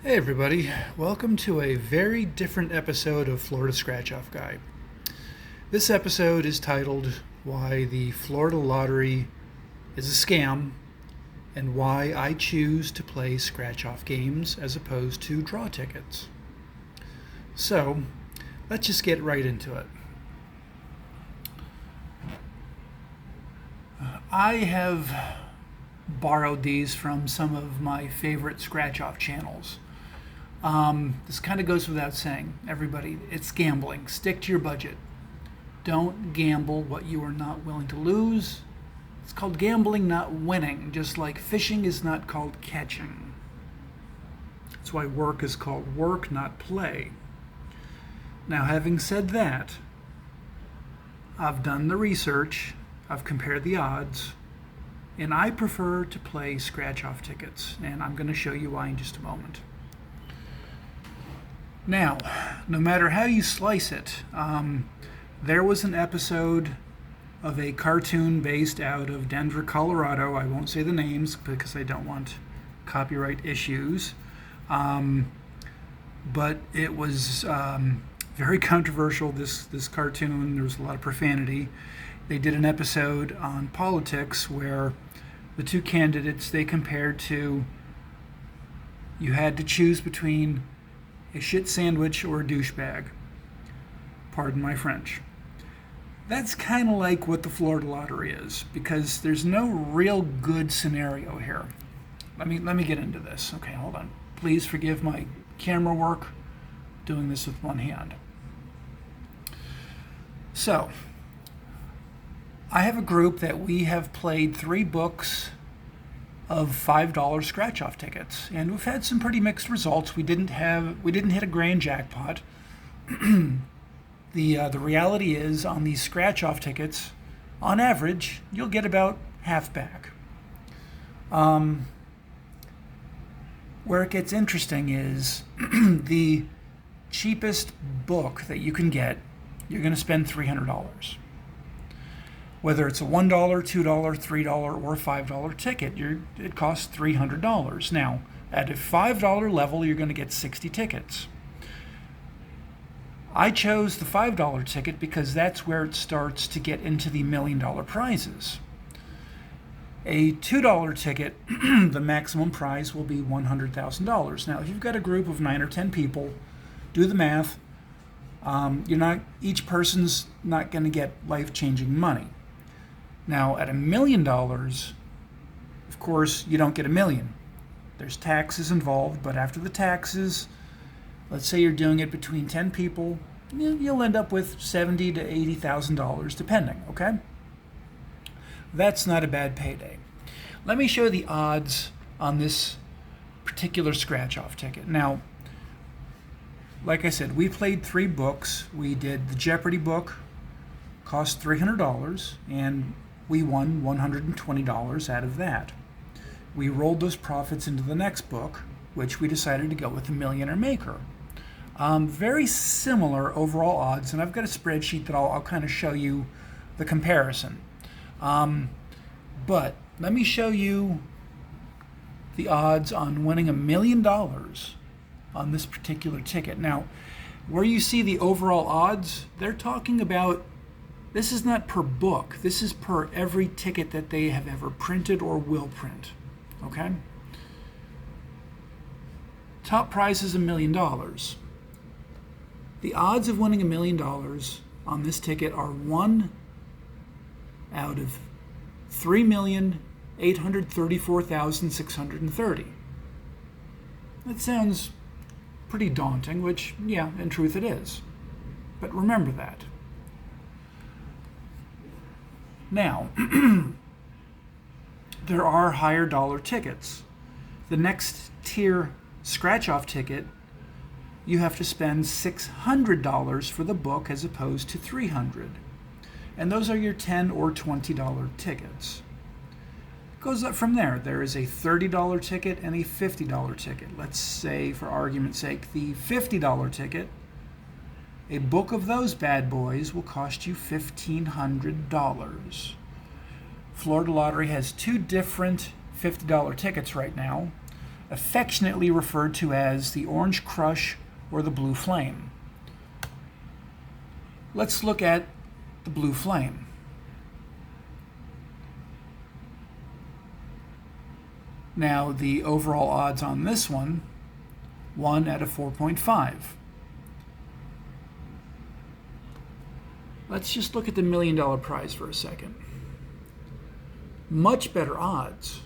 Hey everybody, welcome to a very different episode of Florida Scratch Off Guy. This episode is titled Why the Florida Lottery is a Scam and Why I Choose to Play Scratch Off games as opposed to draw tickets. So, let's just get right into it. I have borrowed these from some of my favorite scratch off channels. This kind of goes without saying. Everybody, it's gambling. Stick to your budget. Don't gamble what you are not willing to lose. It's called gambling, not winning, just like fishing is not called catching. That's why work is called work, not play. Now, having said that, I've done the research, I've compared the odds, and I prefer to play scratch-off tickets, and I'm going to show you why in just a moment. Now, no matter how you slice it, there was an episode of a cartoon based out of Denver, Colorado. I won't say the names because I don't want copyright issues. But it was very controversial, this cartoon. There was a lot of profanity. They did an episode on politics where the two candidates, they compared to, you had to choose between a shit sandwich or a douchebag. Pardon my French. That's kind of like what the Florida Lottery is, because there's no real good scenario here. Let me get into this. Okay, hold on. Please forgive my camera work, doing this with one hand. So, I have a group that we have played 3 books of $5 scratch-off tickets, and we've had some pretty mixed results. We didn't hit a grand jackpot. The reality is, on these scratch-off tickets, on average, you'll get about half back. Where it gets interesting is the cheapest book that you can get, you're going to spend $300. Whether it's a $1, $2, $3, or $5 ticket, it costs $300. Now, at a $5 level, you're going to get 60 tickets. I chose the $5 ticket because that's where it starts to get into the $1 million prizes. A $2 ticket, the maximum prize will be $100,000. Now, if you've got a group of 9 or 10 people, do the math. Each person's not going to get life-changing money. Now, at $1 million, of course, you don't get $1 million. There's taxes involved, but after the taxes, let's say you're doing it between 10 people, you'll end up with $70,000 to $80,000, depending, okay? That's not a bad payday. Let me show the odds on this particular scratch-off ticket. Now, like I said, we played 3 books. We did the Jeopardy book, cost $300, and we won $120 out of that. We rolled those profits into the next book, which we decided to go with the Millionaire Maker. Very similar overall odds, and I've got a spreadsheet that I'll kind of show you the comparison. But let me show you the odds on winning $1 million on this particular ticket. Now, where you see the overall odds, they're talking about, this is not per book. This is per every ticket that they have ever printed or will print. Okay? Top prize is $1 million. The odds of winning $1 million on this ticket are 1 out of 3,834,630. That sounds pretty daunting, which, yeah, in truth it is. But remember that. Now, there are higher dollar tickets. The next tier scratch-off ticket, you have to spend $600 for the book as opposed to $300. And those are your $10 or $20 tickets. It goes up from there. There is a $30 ticket and a $50 ticket. Let's say, for argument's sake, the $50 ticket, a book of those bad boys will cost you $1,500. Florida Lottery has 2 different $50 tickets right now. affectionately referred to as the Orange Crush or the Blue Flame. Let's look at the Blue Flame. Now, the overall odds on this one, 1 out of 4.5. Let's just look at the $1 million prize for a second. Much better odds.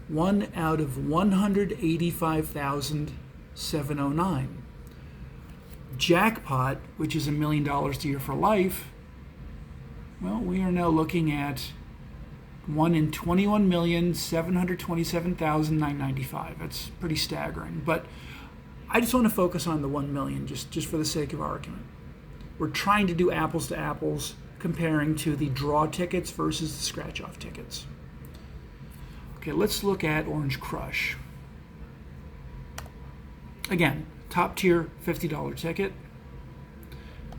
1 out of 185,709. Jackpot, which is $1 million a year for life, well, we are now looking at 1 in 21,727,995. That's pretty staggering. But I just want to focus on the 1 million, just for the sake of argument. We're trying to do apples to apples, comparing to the draw tickets versus the scratch-off tickets. Okay, let's look at Orange Crush. Again, top tier $50 ticket.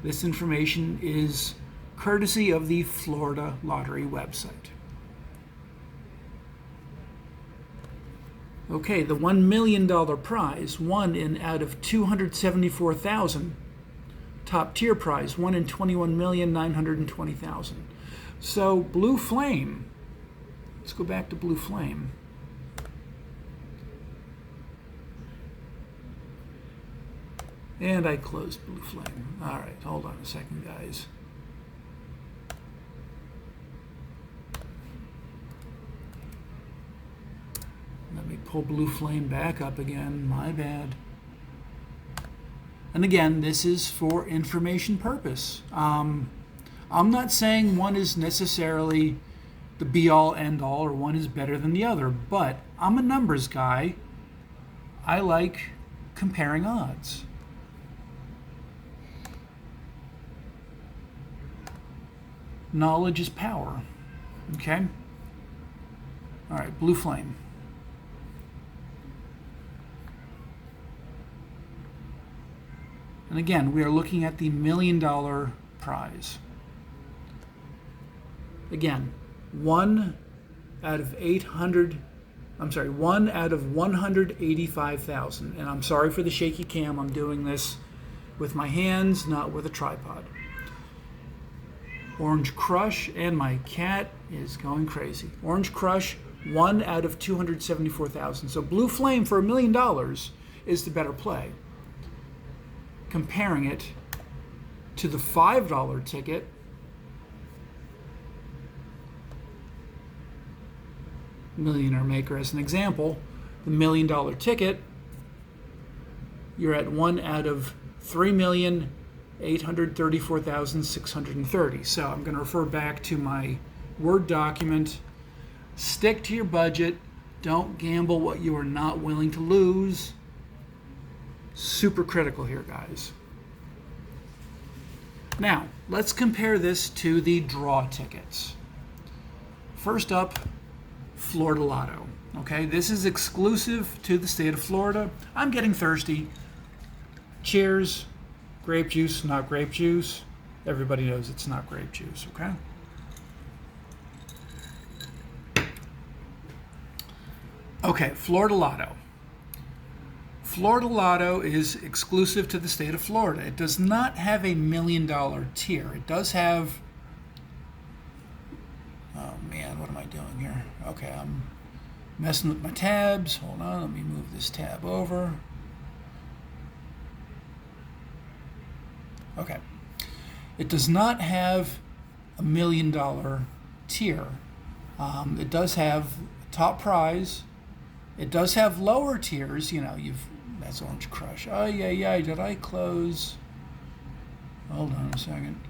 This information is courtesy of the Florida Lottery website. Okay, the $1 million prize, 1 in out of 274,000. Top tier prize, 1 in 21,920,000. So Blue Flame, let's go back to Blue Flame. And I closed Blue Flame. All right, hold on a second, guys. Let me pull Blue Flame back up again. My bad. And again, this is for information purpose. I'm not saying one is necessarily the be-all, end-all, or one is better than the other, but I'm a numbers guy. I like comparing odds. Knowledge is power. Okay? All right, Blue Flame. And again, we are looking at the $1 million prize. Again, 1 out of 185,000. And I'm sorry for the shaky cam. I'm doing this with my hands, not with a tripod. Orange Crush, and my cat is going crazy. Orange Crush, 1 out of 274,000. So Blue Flame for $1 million is the better play. Comparing it to the $5 ticket, Millionaire Maker as an example, the $1 million ticket, you're at 1 out of 3,834,630. So I'm going to refer back to my Word document. Stick to your budget. Don't gamble what you are not willing to lose. Super critical here, guys. Now, let's compare this to the draw tickets. First up, Florida Lotto. Okay, this is exclusive to the state of Florida. I'm getting thirsty. Cheers. Grape juice, not grape juice. Everybody knows it's not grape juice, okay? Okay, Florida Lotto. Florida Lotto is exclusive to the state of Florida. It does not have a $1 million tier. It does have... Oh man, what am I doing here? Okay, I'm messing with my tabs. Hold on, let me move this tab over. Okay. It does not have a $1 million tier. It does have top prize. It does have lower tiers. You know, that's Orange Crush. Oh, yeah. Did I close? Hold on a second.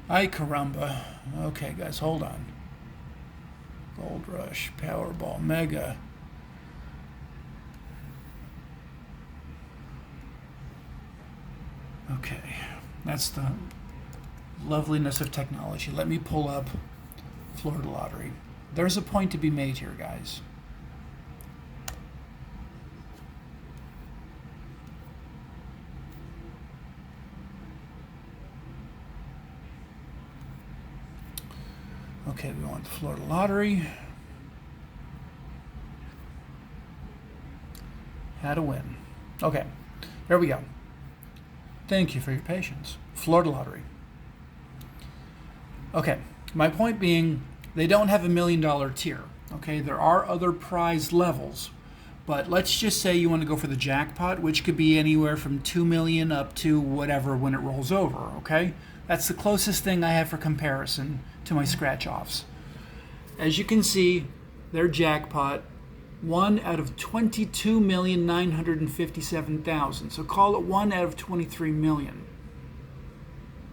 Ay caramba. Okay, guys, hold on. Gold Rush, Powerball, Mega. Okay, that's the loveliness of technology. Let me pull up Florida Lottery. There's a point to be made here, guys. Okay, we want the Florida Lottery. How to win. Okay, there we go. Thank you for your patience. Florida Lottery. Okay, my point being, they don't have $1 million tier. Okay, there are other prize levels, but let's just say you want to go for the jackpot, which could be anywhere from 2 million up to whatever when it rolls over. Okay, that's the closest thing I have for comparison to my scratch offs. As you can see, their jackpot, 1 out of 22,957,000. So call it 1 out of 23 million.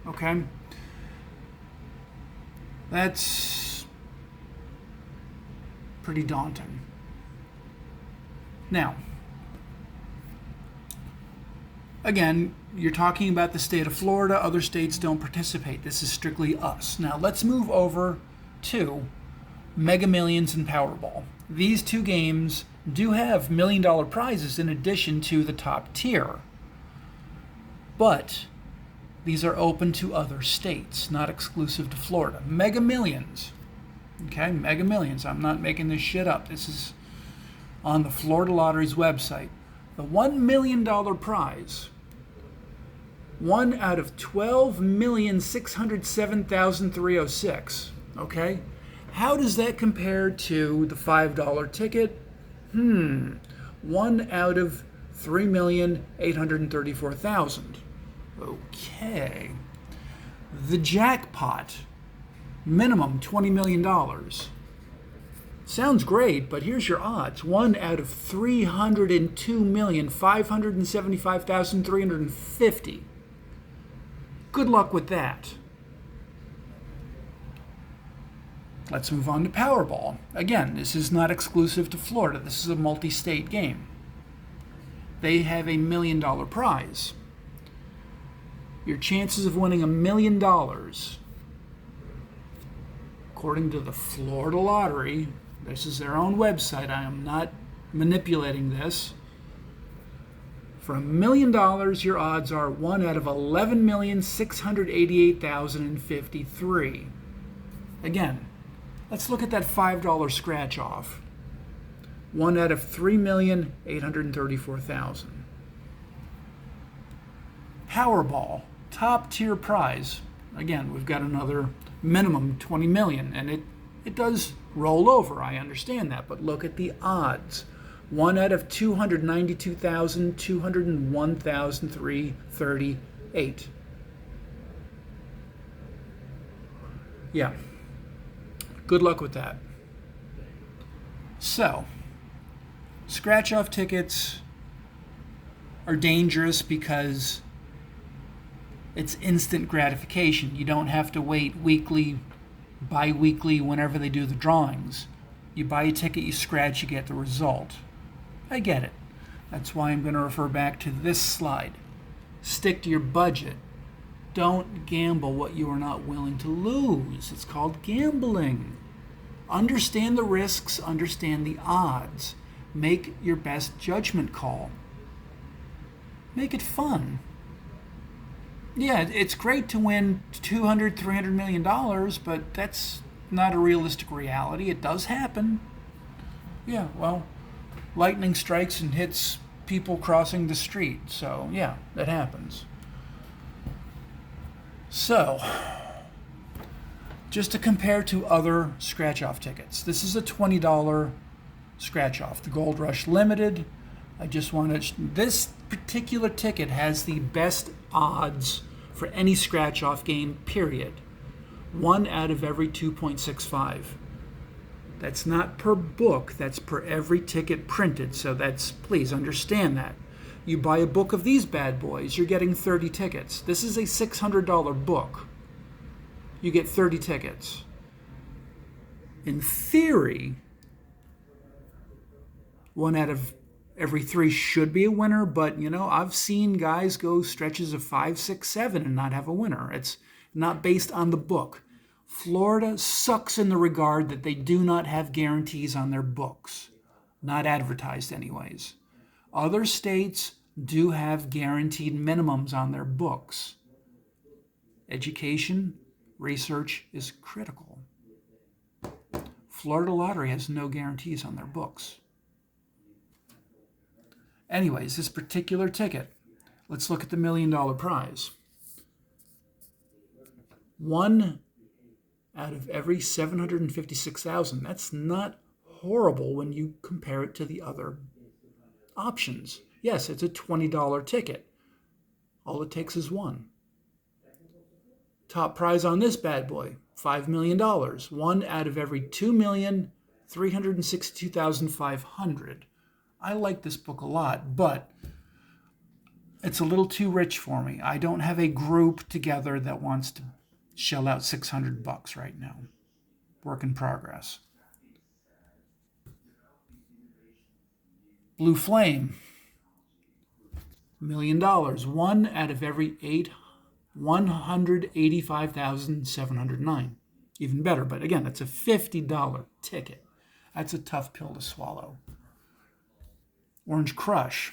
Okay? That's pretty daunting. Now, again, you're talking about the state of Florida. Other states don't participate. This is strictly us. Now, let's move over to Mega Millions and Powerball. These two games do have $1 million prizes in addition to the top tier. But these are open to other states, not exclusive to Florida. Mega Millions. Okay, Mega Millions. I'm not making this shit up. This is on the Florida Lottery's website. The $1 million prize, 1 out of 12,607,306. Okay? How does that compare to the $5 ticket? 1 out of 3,834,000. Okay. The jackpot, minimum $20 million. Sounds great, but here's your odds. 1 out of 302,575,350. Good luck with that. Let's move on to Powerball. Again, this is not exclusive to Florida. This is a multi-state game. They have a $1 million prize. Your chances of winning $1 million, according to the Florida Lottery, this is their own website, I am not manipulating this. For $1 million, your odds are 1 out of 11,688,053. Again, let's look at that $5 scratch off. 1 out of 3,834,000. Powerball, top tier prize. Again, we've got another minimum 20 million, and it does roll over. I understand that, but look at the odds. 1 out of 292,201,338. Yeah. Good luck with that. So, scratch-off tickets are dangerous because it's instant gratification. You don't have to wait weekly, bi-weekly, whenever they do the drawings. You buy a ticket, you scratch, you get the result. I get it. That's why I'm going to refer back to this slide. Stick to your budget. Don't gamble what you are not willing to lose. It's called gambling. Understand the risks, understand the odds. Make your best judgment call. Make it fun. Yeah, it's great to win $200, $300 million, but that's not a realistic reality. It does happen. Yeah, well, lightning strikes and hits people crossing the street. So, yeah, that happens. So, just to compare to other scratch-off tickets, this is a $20 scratch-off, the Gold Rush Limited. I just wanted this particular ticket has the best odds for any scratch-off game, period. 1 out of every 2.65. That's not per book, that's per every ticket printed, so please understand that. You buy a book of these bad boys, you're getting 30 tickets. This is a $600 book. You get 30 tickets. In theory, 1 out of every 3 should be a winner, but, I've seen guys go stretches of 5, 6, 7 and not have a winner. It's not based on the book. Florida sucks in the regard that they do not have guarantees on their books. Not advertised anyways. Other states do have guaranteed minimums on their books. Education, research is critical. Florida Lottery has no guarantees on their books. Anyways, this particular ticket, let's look at the $1 million prize. 1 out of every 756,000. That's not horrible when you compare it to the other options. Yes, it's a $20 ticket. All it takes is 1. Top prize on this bad boy, $5 million. 1 out of every 2,362,500. I like this book a lot, but it's a little too rich for me. I don't have a group together that wants to shell out $600 right now. Work in progress. Blue Flame, $1 million. 1 out of every 185,709. Even better, but again, it's a $50 ticket. That's a tough pill to swallow. Orange Crush,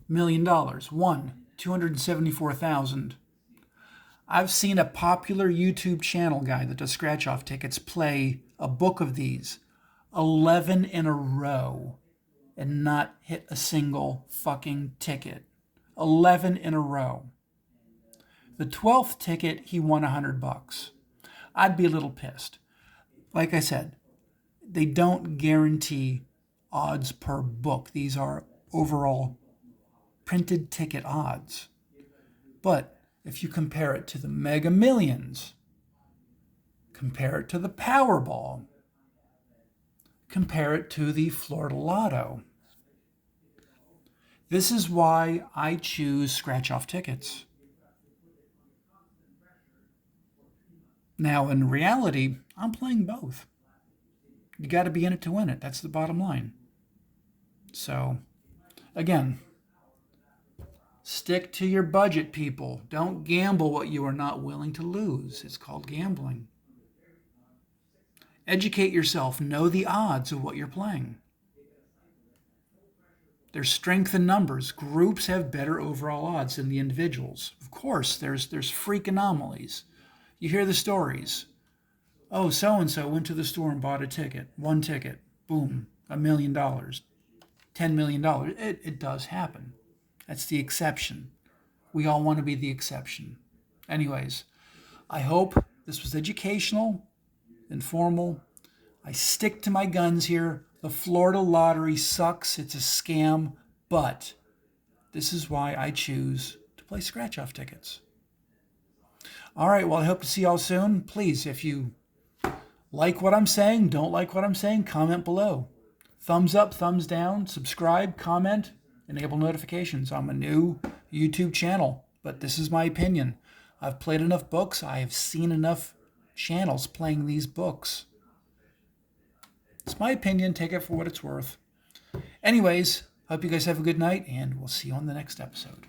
$1 million. 1, 274,000. I've seen a popular YouTube channel guy that does scratch-off tickets play a book of these 11 in a row and not hit a single fucking ticket. 11 in a row. The 12th ticket, he won $100. I'd be a little pissed. Like I said, they don't guarantee odds per book. These are overall printed ticket odds. But if you compare it to the Mega Millions, compare it to the Powerball, compare it to the Florida Lotto, this is why I choose scratch-off tickets. Now, in reality, I'm playing both. You got to be in it to win it. That's the bottom line. So, again, stick to your budget, people. Don't gamble what you are not willing to lose. It's called gambling. Educate yourself. Know the odds of what you're playing. There's strength in numbers. Groups have better overall odds than the individuals. Of course, there's freak anomalies. You hear the stories. Oh, so-and-so went to the store and bought a ticket. 1 ticket. Boom. $1 million. $10 million. It does happen. That's the exception. We all want to be the exception. Anyways, I hope this was educational, informal. I stick to my guns here. The Florida lottery sucks. It's a scam. But this is why I choose to play scratch-off tickets. All right, well, I hope to see y'all soon. Please, if you like what I'm saying, don't like what I'm saying, comment below. Thumbs up, thumbs down, subscribe, comment, enable notifications. I'm a new YouTube channel, but this is my opinion. I've played enough books. I have seen enough channels playing these books. It's my opinion. Take it for what it's worth. Anyways, hope you guys have a good night, and we'll see you on the next episode.